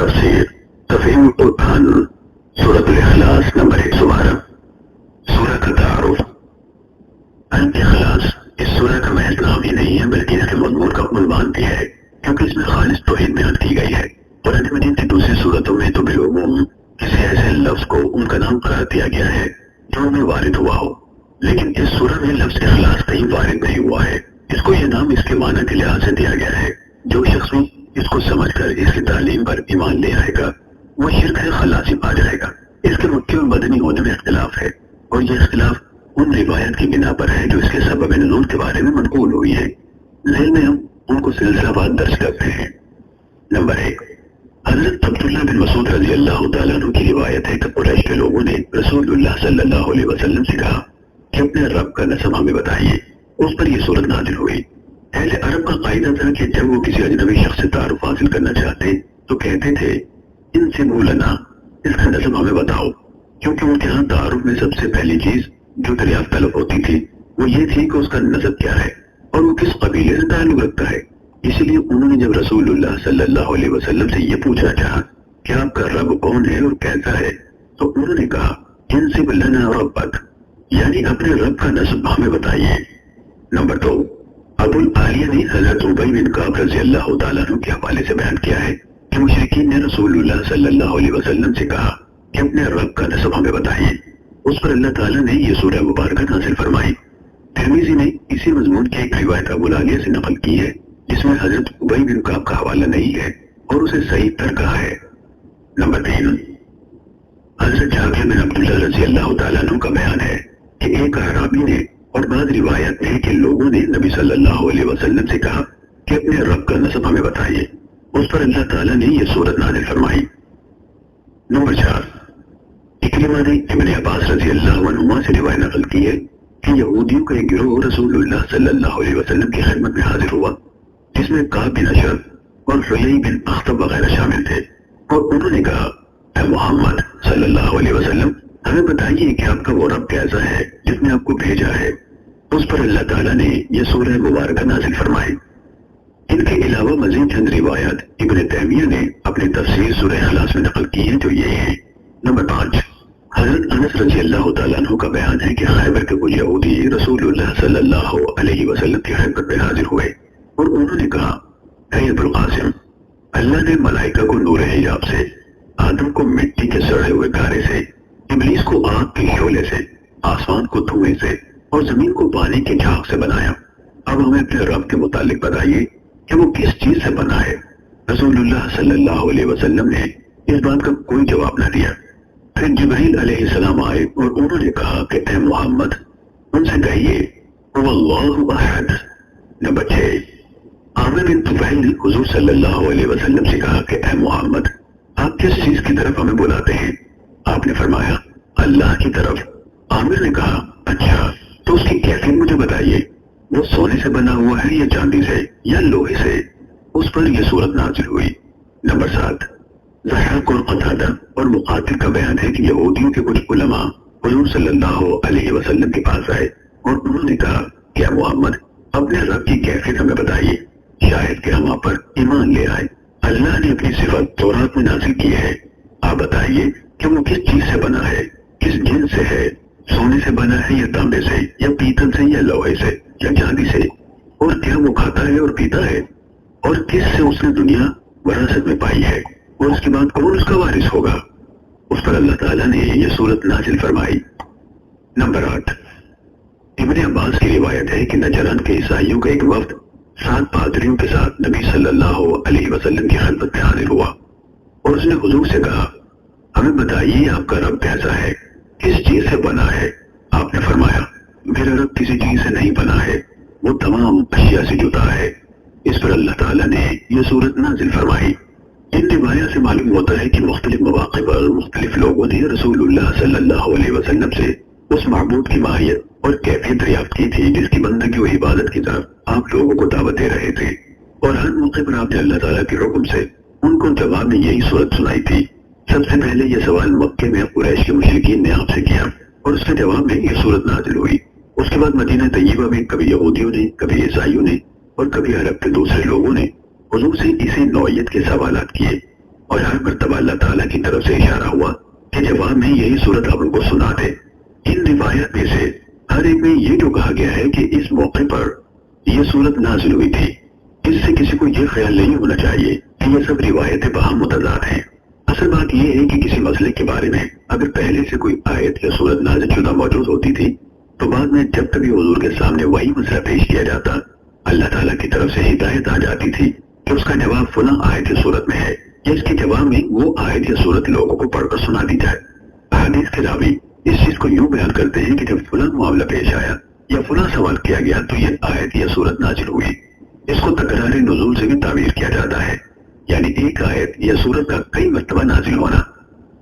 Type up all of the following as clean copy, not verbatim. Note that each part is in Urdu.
تفسیر تفہیم القرآن سورۃ الاخلاص نمبر 112 سورہ کا تعارف۔ الاخلاص اس سورہ کا محض نام ہی نہیں ہے بلکہ اس کے مضمون کا عنوان بھی ہے، کیونکہ اس میں خالص توحید بیان کی گئی ہے۔ قرآن مجید کی دوسری سورتوں میں تو بالعموم کسی ایسے لفظ کو ان کا نام قرار دیا گیا ہے جو انہیں وارد ہوا ہو، لیکن اس سورہ میں لفظ اخلاص کہیں وارد نہیں ہوا ہے۔ اس کو یہ نام اس کے معنی کے لحاظ سے دیا گیا ہے۔ جو شخص بھی اس کو سمجھ کر اس کی تعلیم پر ایمان لے آئے گا وہ شرک سے خلاصی پا جائے گا۔ اس کے مکی اور مدنی ہونے میں اختلاف ہے، اور یہ اختلاف ان روایت کی بنا پر ہے جو اس کے سبب نزول کے بارے میں منقول ہوئی ہے۔ ذیل میں ہم ان کو سلسلہ وار درج کرتے ہیں۔ نمبر 1، حضرت عبداللہ بن مسعود رضی اللہ تعالیٰ عنہ کی روایت ہے کہ قریش کے لوگوں نے رسول اللہ صلی اللہ علیہ وسلم سے کہا کہ اپنے رب کا نسب ہمیں بتائیے۔ اس پر یہ صورت نازل ہوئی۔ اہل عرب کا قاعدہ تھا کہ جب وہ کسی اجنبی شخص سے تعارف حاصل کرنا چاہتے تو کہتے تھے ان سے بولنا، اس کا نسب ہمیں بتاؤ، کیونکہ ان کے ہاں تعارف میں سب سے پہلی چیز جو دریافت طلب ہوتی تھی وہ یہ تھی کہ اس کا نسب کیا ہے اور وہ کس قبیلے سے تعلق رکھتا ہے۔ اسی لیے انہوں نے جب رسول اللہ صلی اللہ علیہ وسلم سے یہ پوچھنا چاہا کہ آپ کا رب کون ہے اور کیسا ہے، تو انہوں نے کہا انسب لنا ربک، یعنی اپنے رب کا نسب ہمیں بتائیے۔ نمبر 2، ابو العالیہ نے حضرت ابی بن کعب رضی اللہ تعالیٰ عنہ کے حوالے سے بیان کیا ہے کہ مشرکین نے رسول اللہ صلی اللہ علیہ وسلم سے کہا کہ اپنے رب کا نسب ہمیں بتائیے۔ اس پر اللہ تعالیٰ نے یہ سورہ مبارکہ نازل فرمائی۔ ترمذی نے اسی مضمون کی ایک روایت ابو العالیہ سے نقل کی ہے جس میں حضرت ابی بن کعب کا حوالہ نہیں ہے اور اسے صحیح تر کہا ہے۔ نمبر 3، حضرت جابر بن عبداللہ رضی اللہ تعالیٰ عنہ کا بیان ہے کہ ایک اعرابی نے، اور بعض روایت ہے کہ لوگوں نے نبی صلی اللہ علیہ وسلم سے کہا کہ اپنے رب کا نسب ہمیں بتائیے۔ اس پر اللہ تعالیٰ نے یہ سورت نازل فرمائی۔ نمبر 4، اکرمہ نے ابن عباس رضی اللہ عنہما سے روایت نقل کی ہے کہ یہودیوں کا ایک گروہ رسول اللہ صلی اللہ علیہ وسلم کی خدمت میں حاضر ہوا جس میں کعب بن اشرف اور حیی بن اخطب وغیرہ شامل تھے، اور انہوں نے کہا اے محمد صلی اللہ علیہ وسلم، ہمیں بتائیے کہ آپ کا وہ رب کیسا ہے جس نے آپ کو بھیجا ہے۔ اس پر اللہ تعالیٰ نے یہ سورہ مبارکہ نازل فرمائی۔ ان کے علاوہ مزید چند روایات ابن تیمیہ نے اپنی تفسیر سورہ اخلاص میں نقل کی ہے جو یہ ہے۔ نمبر 5، حضرت انس رضی اللہ تعالیٰ عنہ کا بیان ہے کہ خیبر کے کچھ یہودی رسول اللہ صلی اللہ علیہ وسلم کی خدمت میں حاضر ہوئے اور انہوں نے کہا اے ابو القاسم، اللہ نے ملائکہ کو نور حجاب سے، آدم کو مٹی کے سڑے ہوئے گارے سے، ابلیس کو آگ کے شعلے سے، آسمان کو دھوئیں سے اور زمین کو پانی کی جھاگ سے بنایا۔ اب ہمیں اپنے رب کے متعلق بتائیے کہ وہ کس چیز سے بنا ہے۔ رسول اللہ صلی اللہ علیہ وسلم نے اس بات کا کوئی جواب نہ دیا۔ پھر جبرائیل علیہ السلام آئے اور انہوں نے کہا کہ اے محمد، ان سے کہیے واللہ احد۔ نمبر 6، عامر بن طفیل نے حضور صلی اللہ علیہ وسلم سے کہا کہ اے محمد، آپ کس چیز کی طرف ہمیں بلاتے ہیں؟ آپ نے فرمایا اللہ کی طرف۔ عامر نے کہا اچھا، تو اس کی کیفیت مجھے بتائیے، وہ سونے سے بنا ہوا ہے یا چاندی سے یا لوہے سے؟ اس پر یہ صورت نازل ہوئی۔ نمبر 7، ضحاک اور قتادہ اور مقاتل کا بیان ہے کہ یہودیوں کے کچھ علماء حضور صلی اللہ علیہ وسلم کے پاس آئے اور انہوں نے کہا کہ اے محمد، اپنے رب کی کیفیت ہمیں بتائیے، شاید کہ ہم آپ پر ایمان لے آئے۔ اللہ نے اپنی صفت تورات میں نازل کی ہے، آپ بتائیے کہ وہ کس چیز سے بنا ہے، کس جنس سے ہے، سونے سے بنا ہے یا تانبے سے یا پیتل سے یا لوہے سے یا چاندی سے، اور کیا وہ کھاتا ہے اور پیتا ہے، اور کس سے اس نے دنیا وراثت میں پائی ہے، اور اس کے بعد کون اس کا وارث ہوگا؟ اس پر اللہ تعالیٰ نے یہ صورت نازل فرمائی۔ نمبر 8، ابن عباس کی روایت ہے کہ نجران کے عیسائیوں کا ایک وفد 7 پادریوں کے ساتھ نبی صلی اللہ علیہ وسلم کی خدمت میں حاضر ہوا اور اس نے حضور سے کہا ہمیں بتائیے آپ کا رب کیسا ہے، کس چیز سے بنا ہے؟ آپ نے فرمایا میرا رب کسی چیز سے نہیں بنا ہے، وہ تمام اشیاء سے جدا ہے۔ اس پر اللہ تعالیٰ نے یہ صورت نازل فرمائی۔ ان روایات سے معلوم ہوتا ہے کہ مختلف مواقع پر مختلف لوگوں نے رسول اللہ صلی اللہ علیہ وسلم سے اس معبود کی ماہیت اور کیفیت دریافت کی تھی جس کی بندگی و عبادت کی طرف آپ لوگوں کو دعوت دے رہے تھے، اور ہر موقع پر آپ نے اللہ تعالیٰ کے حکم سے ان کو جواب میں یہی صورت سنائی تھی۔ سب سے پہلے یہ سوال مکے میں قریش کے مشرکین نے آپ سے کیا اور اس کے جواب میں یہ صورت نازل ہوئی۔ اس کے بعد مدینہ طیبہ میں کبھی یہودیوں نے، کبھی عیسائیوں نے اور کبھی عرب کے دوسرے لوگوں نے حضور سے اسی نوعیت کے سوالات کیے اور ہر مرتبہ اللہ تعالیٰ کی طرف سے اشارہ ہوا کہ جواب میں یہی صورت آپ ان کو سنا دے۔ ان روایت میں سے ہر ایک میں یہ جو کہا گیا ہے کہ اس موقع پر یہ صورت نازل ہوئی تھی، اس سے کسی کو یہ خیال نہیں ہونا چاہیے کہ یہ سب روایتیں باہم متضاد ہیں۔ اصل بات یہ ہے کہ کسی مسئلے کے بارے میں اگر پہلے سے کوئی آیت یا صورت نازل شدہ موجود ہوتی تھی تو بعد میں جب کبھی حضور کے سامنے وہی مسئلہ پیش کیا جاتا، اللہ تعالیٰ کی طرف سے ہدایت آ جاتی تھی کہ اس کا جواب فلاں آیت یا صورت میں ہے، یا اس کے جواب میں وہ آیت یا صورت لوگوں کو پڑھ کر سنا دی جائے۔ حدیث کے راوی اس چیز کو یوں بیان کرتے ہیں کہ جب فلاں معاملہ پیش آیا یا فلاں سوال کیا گیا تو یہ آیت یا صورت نازل ہوئی۔ اس کو تکرار نزول سے بھی تعبیر کیا جاتا ہے، یعنی ایک آیت یا صورت کا کئی مرتبہ نازل ہونا۔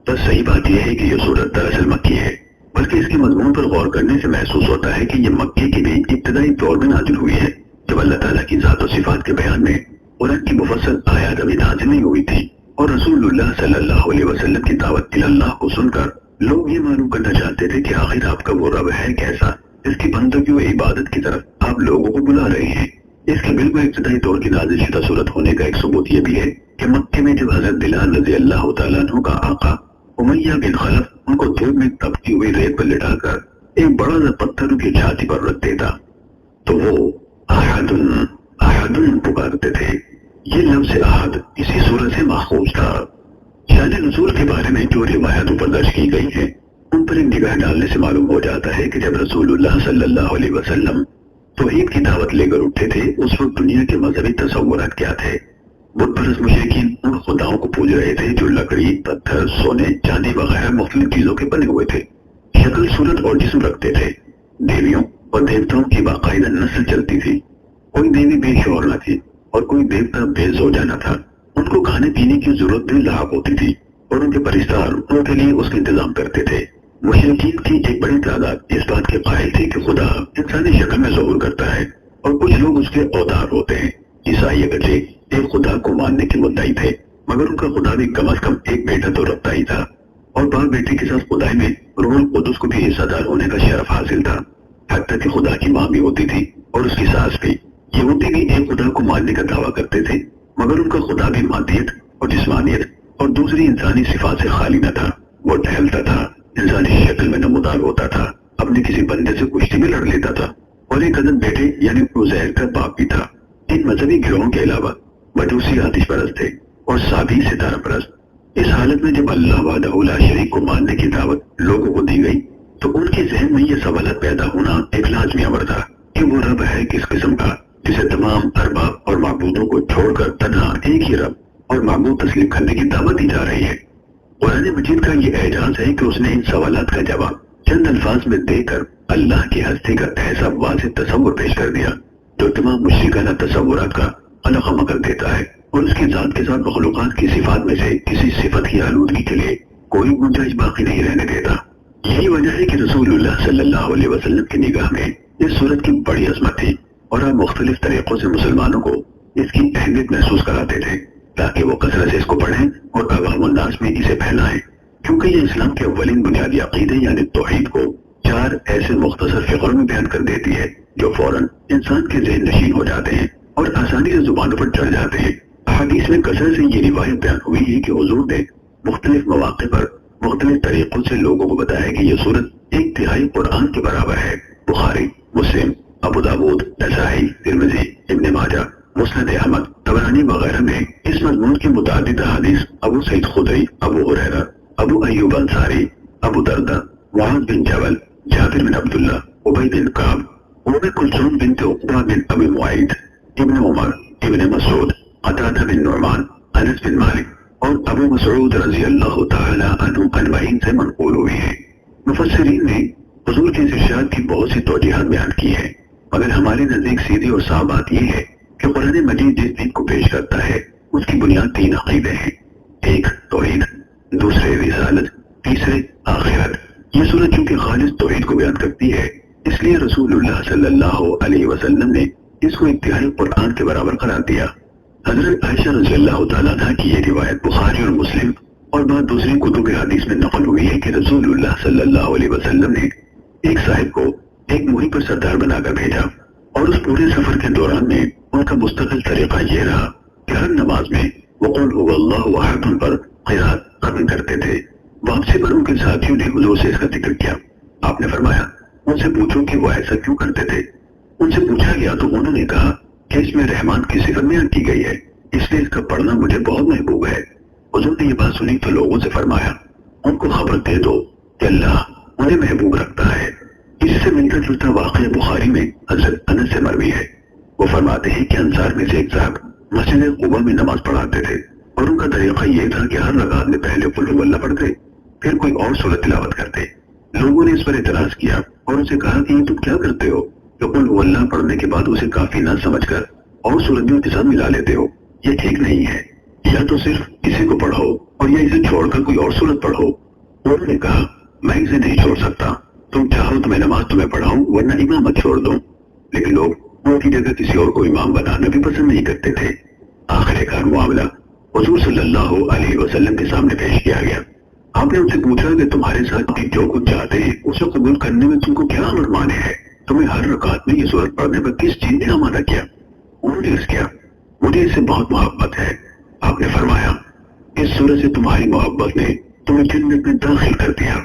بس صحیح بات یہ ہے کہ یہ صورت دراصل مکی ہے، بلکہ اس کے مضمون پر غور کرنے سے محسوس ہوتا ہے کہ یہ مکے کی بھی ابتدائی دور میں نازل ہوئی ہے، جب اللہ تعالیٰ کی ذات و صفات کے بیان میں قرآن کی مفصل آیات ابھی نازل نہیں ہوئی تھی، اور رسول اللہ صلی اللہ علیہ وسلم کی دعوت اللہ کو سن کر لوگ یہ معلوم کرنا چاہتے تھے کہ آخر آپ کا وہ رب ہے کیسا جس کی بندگی و عبادت کی طرف آپ لوگوں کو بلا رہے ہیں۔ اس کے بالکل ابتدائی دور کی نازل شدہ صورت ہونے کا ایک ثبوت یہ بھی ہے کہ مکے میں جب حضرت بلال رضی اللہ تعالیٰ عنہ کا آقا امیہ بن خلف ان کو دھوپ میں تپتی ہوئی ریت پر لٹا کر ایک بڑا سا پتھر کی چھاتی پر رکھ دیتا تو وہ احدن احدن پکارتے تھے۔ یہ لفظ احد اسی صورت سے ماخوذ تھا۔ شان نزول کے بارے میں جو روایتوں پر درج کی گئی ہیں ان پر ایک نگاہ ڈالنے سے معلوم ہو جاتا ہے کہ جب رسول اللہ صلی اللہ علیہ وسلم توحید کی دعوت لے کر اٹھے تھے اس وقت دنیا کے مذہبی تصورات کیا تھے؟ بت پرست مشرکین ان خداؤں کو پوج رہے تھے جو لکڑی، پتھر، سونے، چاندی وغیرہ مختلف چیزوں کے بنے ہوئے تھے، شکل، صورت اور جسم رکھتے تھے۔ دیویوں اور دیوتاؤں کی باقاعدہ نسل چلتی تھی، کوئی دیوی بے شوہر نہ تھی اور کوئی دیوتا بے زوجہ نہ تھا۔ ان کو کھانے پینے کی ضرورت بھی لاحق ہوتی تھی اور ان کے پرستار ان کے لیے اس کا انتظام کرتے تھے۔ مشرکین کی ایک بڑی تعداد اس بات کے قائل تھی کہ خدا انسانی شکل میں ظہور کرتا ہے اور کچھ لوگ اس کے اوتار ہوتے ہیں۔ عیسائی اگرچہ ایک خدا کو ماننے کے مدعی تھے مگر ان کا خدا بھی کم از کم ایک بیٹا تو رکھتا ہی تھا، اور باپ بیٹے کے ساتھ خدائی میں روح القدس کو بھی حصہ دار ہونے کا شرف حاصل تھا۔ حتیٰ کہ خدا کی ماں بھی ہوتی تھی اور اس کی ساس بھی۔ یہودی بھی ایک خدا کو ماننے کا دعویٰ کرتے تھے مگر ان کا خدا بھی مادیت اور جسمانیت اور دوسری انسانی صفات سے خالی نہ تھا۔ وہ ٹہلتا تھا، انسانی شکل میں نمودار ہوتا تھا، اپنے کسی بندے سے کشتی میں لڑ لیتا تھا اور ایک عدد بیٹے یعنی عزیر کا باپ بھی تھا۔ ان مذہبی گروہوں کے علاوہ مجوسی آتش پرست تھے اور سابی ستارہ پرست۔ اس حالت میں جب اللہ وحدہ لا شریک کو ماننے کی دعوت لوگوں کو دی گئی تو ان کے ذہن میں یہ سوالات پیدا ہونا ایک لازمی امر تھا کہ وہ رب ہے کس قسم کا جسے تمام ارباب اور معبودوں کو چھوڑ کر تنہا ایک ہی رب اور معبود تسلیم کرنے کی دعوت دی جا رہی ہے۔ قرآن مجید کا یہ اعجاز ہے کہ اس نے ان سوالات کا جواب چند الفاظ میں دے کر اللہ کی ہستی کا ایسا واضح تصور پیش کر دیا جو تمام مشرکانہ تصورات کا خلق کر دیتا ہے اور اس کی ذات کے ساتھ مخلوقات کی صفات میں سے کسی صفت کی آلودگی کے لیے کوئی گنجائش باقی نہیں رہنے دیتا۔ یہی وجہ ہے کہ رسول اللہ صلی اللہ علیہ وسلم کی نگاہ میں اس صورت کی بڑی عظمت تھی اور آپ مختلف طریقوں سے مسلمانوں کو اس کی اہمیت محسوس کراتے تھے تاکہ وہ کثرت سے اس کو پڑھیں اور عوام الناس میں اسے پھیلائیں، کیونکہ یہ اسلام کے اولین بنیادی عقیدے یعنی توحید کو 4 ایسے مختصر فقروں میں بیان کر دیتی ہے جو فوراً انسان کے ذہن نشین ہو جاتے ہیں اور آسانی سے زبانوں پر چڑھ جاتے ہیں۔ حدیث میں کثرت سے یہ روایت بیان ہوئی ہے کہ حضور نے مختلف مواقع پر مختلف طریقوں سے لوگوں کو بتایا کہ یہ صورت 1/3 قرآن کے برابر ہے۔ بخاری، مسلم، ابو داود، نسائی، ترمذی، ابن ماجہ، مسند احمد، طبرانی وغیرہ میں اس مضمون کی متعدد احادیث ابو سعید خدری، ابو ہریرہ، ابو ایوب انصاری، ابو دردہ، معاذ بن جبل، جابر بن عبداللہ، ابی بن کعب، ام کلثوم بنت عقبہ بن ابی معیط، ابن عمر، ابن مسعود، قتادہ بن نعمان، انس بن مالک اور ابو مسعود رضی اللہ تعالی عنہ اجمعین سے منقول ہوئی ہے۔ مفسرین نے حضور کے ارشاد کی بہت سی توجیحات بیان کی ہیں مگر ہمارے نزدیک سیدھی اور صاف بات یہ ہے کہ قرآن مجید جس دین کو پیش کرتا ہے اس کی بنیاد 3 عقیدے ہیں، ایک توحید، دوسرے رسالت، تیسرے آخرت۔ یہ سورت چونکہ خالص توحید کو بیان کرتی ہے اس لیے رسول اللہ صلی اللہ علیہ وسلم نے اس کو 1/3 قرآن کے برابر قرار دیا۔ حضرت عائشہ رضی اللہ تعالیٰ عنہ کی یہ روایت بخاری اور مسلم اور بعض دوسری کتب حدیث میں نقل ہوئی ہے کہ رسول اللہ صلی اللہ علیہ وسلم نے ایک صاحب کو ایک مہم پر سردار بنا کر بھیجا اور اس پورے سفر کے دوران میں ان کا مستقل طریقہ یہ رہا کہ ہر نماز میں وقل هو اللہ احد پر قرات ختم کرتے تھے۔ واپسی پر ان کے ساتھیوں نے حضور سے اس کا ذکر کیا۔ آپ نے فرمایا ان سے پوچھو کہ وہ ایسا کیوں کرتے تھے۔ ان سے پوچھا گیا تو انہوں نے کہا کہ اس میں رحمان کی صفت بیان کی گئی ہے، اس لیے اس کا پڑھنا مجھے بہت محبوب ہے۔ حضور نے یہ بات سنی تو لوگوں سے فرمایا ان کو خبر دے دو کہ اللہ انہیں محبوب رکھتا ہے۔ اس سے ملتا جلتا واقعہ بخاری میں حضرت انس سے مروی ہے۔ وہ فرماتے ہیں کہ انصار میں سے ایک صاحب مسجد قباء میں نماز پڑھاتے تھے اور ان کا طریقہ یہ تھا کہ ہر رکعت میں پہلے قل هو اللہ پڑھتے پھر کوئی اور سورت تلاوت کرتے۔ لوگوں نے اس پر اعتراض کیا اور اسے کہا کہ یہ تم کیا کرتے ہو کہ قل هو اللہ پڑھنے کے بعد اسے کافی نہ سمجھ کر اور سورتوں کے ساتھ ملا لیتے ہو، یہ ٹھیک نہیں ہے۔ یا تو صرف اسی کو پڑھو اور یا اسے چھوڑ کر کوئی اور سورت پڑھو۔ انہوں نے کہا میں اسے نہیں چھوڑ سکتا، تم چاہو تو میں نماز تمہیں پڑھاؤں ورنہ امامت چھوڑ دوں۔ لیکن لوگ ان کی جگہ کسی اور کو امام بنانا بھی پسند نہیں کرتے تھے۔ آخر کار معاملہ حضور صلی اللہ علیہ وسلم کے سامنے پیش کیا گیا۔ آپ نے ان سے پوچھا کہ تمہارے ساتھ جو کچھ چاہتے ہیں اسے قبول کرنے میں تم کو کیا امر مانے ہے؟ تمہیں ہر رکعت میں یہ سورت پڑھنے پر کس چیز نے آمادہ کیا؟ انہوں نے عرض کیا مجھے اس سے بہت محبت ہے۔ آپ نے فرمایا اس سورت سے تمہاری محبت نے تمہیں جنت میں داخل کر دیا۔